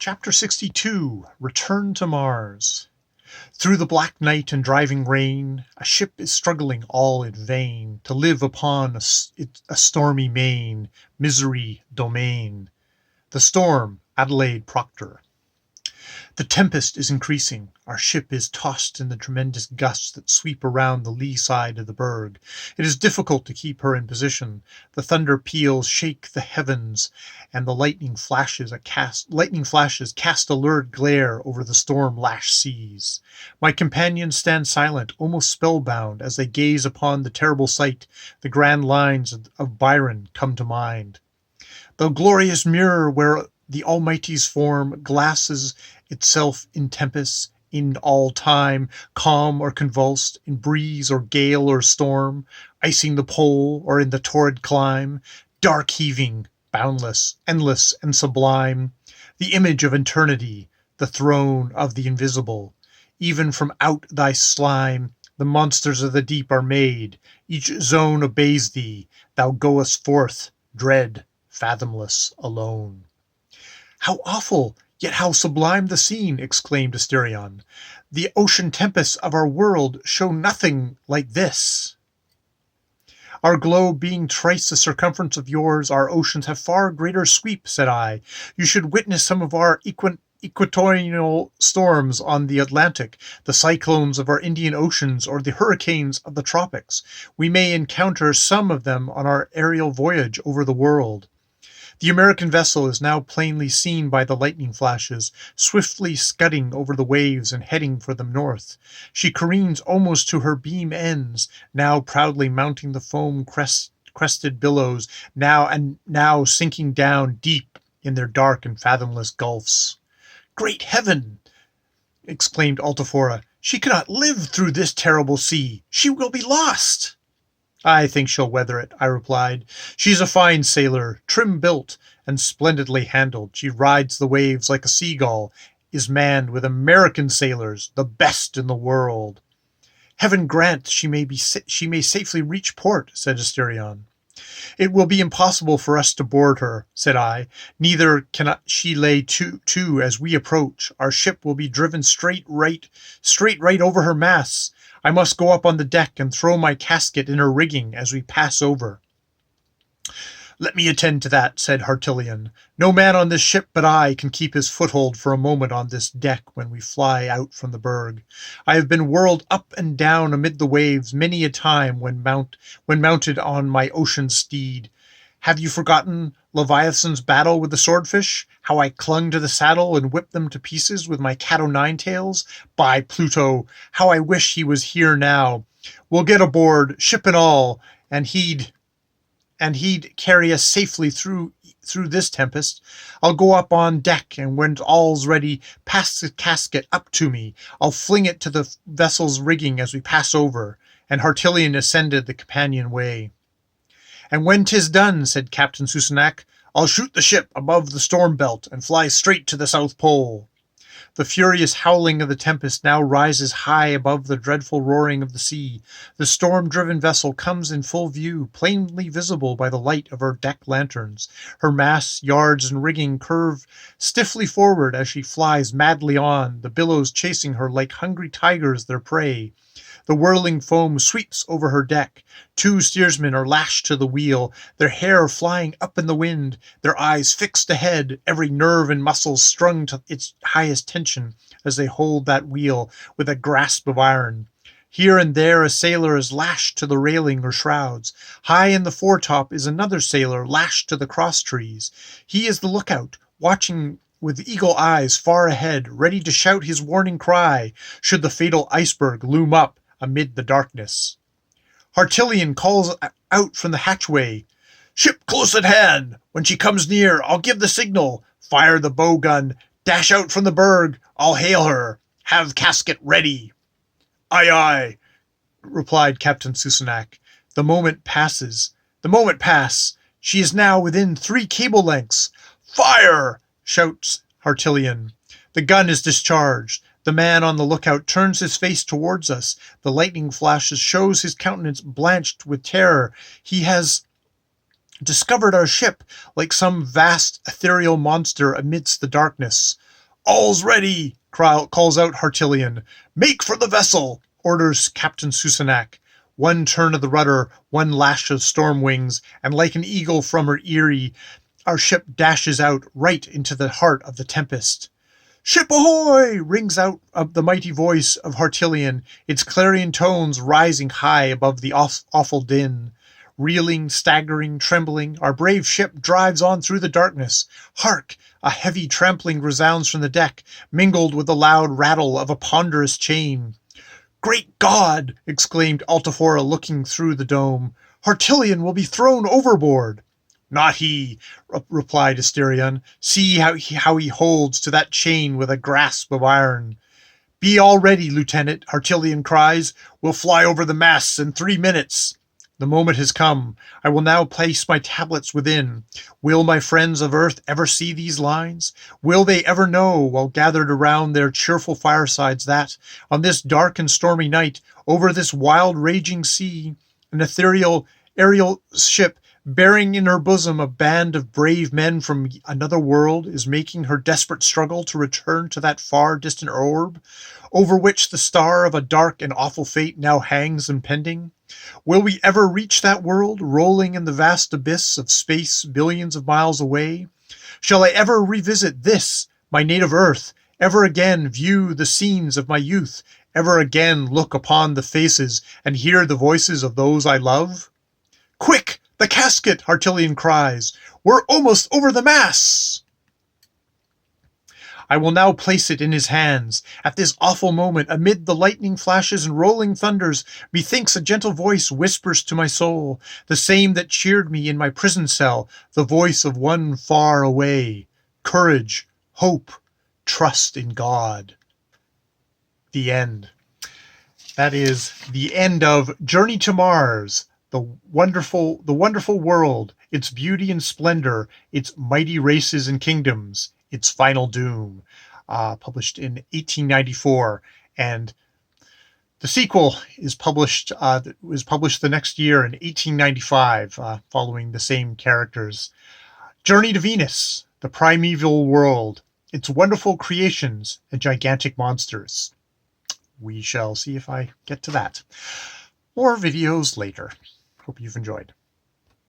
Chapter 62, Return to Mars. Through the black night and driving rain, a ship is struggling all in vain to live upon a stormy main, misery domain. The Storm, Adelaide Proctor. The tempest is increasing. Our ship is tossed in the tremendous gusts that sweep around the lee side of the berg. It is difficult to keep her in position. The thunder peals shake the heavens, and the lightning flashes cast a lurid glare over the storm-lashed seas. My companions stand silent, almost spellbound, as they gaze upon the terrible sight. The grand lines of Byron come to mind. The glorious mirror where the Almighty's form glasses itself in tempests, in all time, calm or convulsed, in breeze or gale or storm, icing the pole or in the torrid clime, dark heaving, boundless, endless, and sublime, the image of eternity, the throne of the invisible. Even from out thy slime, the monsters of the deep are made. Each zone obeys thee. Thou goest forth, dread, fathomless, alone. How awful, yet how sublime the scene, exclaimed Asterion. The ocean tempests of our world show nothing like this. Our globe being thrice the circumference of yours, our oceans have far greater sweep, said I. You should witness some of our equatorial storms on the Atlantic, the cyclones of our Indian Oceans, or the hurricanes of the tropics. We may encounter some of them on our aerial voyage over the world. The American vessel is now plainly seen by the lightning flashes, swiftly scudding over the waves and heading for the north. She careens almost to her beam ends, now proudly mounting the foam-crested billows, now sinking down deep in their dark and fathomless gulfs. Great heaven! Exclaimed Altiphora. She cannot live through this terrible sea. She will be lost. I think she'll weather it, I replied. She's a fine sailor, trim-built and splendidly handled. She rides the waves like a seagull, is manned with American sailors, the best in the world. Heaven grant she may safely reach port, said Asterion. It will be impossible for us to board her, said I. Neither can she lay to as we approach. Our ship will be driven straight right over her masts. I must go up on the deck and throw my casket in her rigging as we pass over. Let me attend to that, said Rtrn. No man on this ship but I can keep his foothold for a moment on this deck when we fly out from the berg. I have been whirled up and down amid the waves many a time when mounted on my ocean steed. Have you forgotten Leviathan's battle with the swordfish? How I clung to the saddle and whipped them to pieces with my cat-o'-nine-tails? By Pluto, how I wish he was here now. We'll get aboard, ship and all, and he'd carry us safely through this tempest. I'll go up on deck, and when all's ready, pass the casket up to me. I'll fling it to the vessel's rigging as we pass over. And Rtrn ascended the companion way. And when 'tis done, said Captain Susenac, I'll shoot the ship above the storm belt and fly straight to the South Pole. The furious howling of the tempest now rises high above the dreadful roaring of the sea. The storm-driven vessel comes in full view, plainly visible by the light of her deck lanterns. Her masts, yards, and rigging curve stiffly forward as she flies madly on, the billows chasing her like hungry tigers their prey. The whirling foam sweeps over her deck. 2 steersmen are lashed to the wheel, their hair flying up in the wind, their eyes fixed ahead, every nerve and muscle strung to its highest tension as they hold that wheel with a grasp of iron. Here and there a sailor is lashed to the railing or shrouds. High in the foretop is another sailor lashed to the crosstrees. He is the lookout, watching with eagle eyes far ahead, ready to shout his warning cry should the fatal iceberg loom up amid the darkness. Rtrn calls out from the hatchway, Ship close at hand. When she comes near, I'll give the signal. Fire the bow gun. Dash out from the berg. I'll hail her. Have casket ready. Aye, aye, replied Captain Susenac. The moment pass. She is now within 3 cable lengths. Fire! Shouts Rtrn. The gun is discharged. The man on the lookout turns his face towards us. The lightning flashes shows his countenance blanched with terror. He has discovered our ship like some vast ethereal monster amidst the darkness. All's ready, calls out Hartillion. Make for the vessel, orders Captain Susanak. One turn of the rudder, one lash of storm wings, and like an eagle from her eyrie, our ship dashes out right into the heart of the tempest. Ship ahoy! Rings out of the mighty voice of Hartillion, its clarion tones rising high above the awful din. Reeling, staggering, trembling, our brave ship drives on through the darkness. Hark! A heavy trampling resounds from the deck, mingled with the loud rattle of a ponderous chain. Great God! Exclaimed Altafora, looking through the dome. Hartillion will be thrown overboard. Not he, replied Asterion. See how he holds to that chain with a grasp of iron. Be all ready, Lieutenant, Hartillion cries. We'll fly over the masts in 3 minutes. The moment has come. I will now place my tablets within. Will my friends of earth ever see these lines? Will they ever know, while gathered around their cheerful firesides, that, on this dark and stormy night, over this wild raging sea, an ethereal aerial ship, bearing in her bosom a band of brave men from another world, is making her desperate struggle to return to that far distant orb, over which the star of a dark and awful fate now hangs impending? Will we ever reach that world, rolling in the vast abyss of space billions of miles away? Shall I ever revisit this, my native earth, ever again view the scenes of my youth, ever again look upon the faces and hear the voices of those I love? Quick! The casket! Hartillion cries. We're almost over the mass! I will now place it in his hands. At this awful moment, amid the lightning flashes and rolling thunders, methinks a gentle voice whispers to my soul, the same that cheered me in my prison cell, the voice of one far away. Courage, hope, trust in God. The end. That is the end of Journey to Mars, the wonderful world, its beauty and splendor, its mighty races and kingdoms, its final doom, published in 1894, and the sequel is published the next year in 1895, following the same characters. Journey to Venus, the primeval world, its wonderful creations and gigantic monsters. We shall see if I get to that. More videos later. Hope you've enjoyed.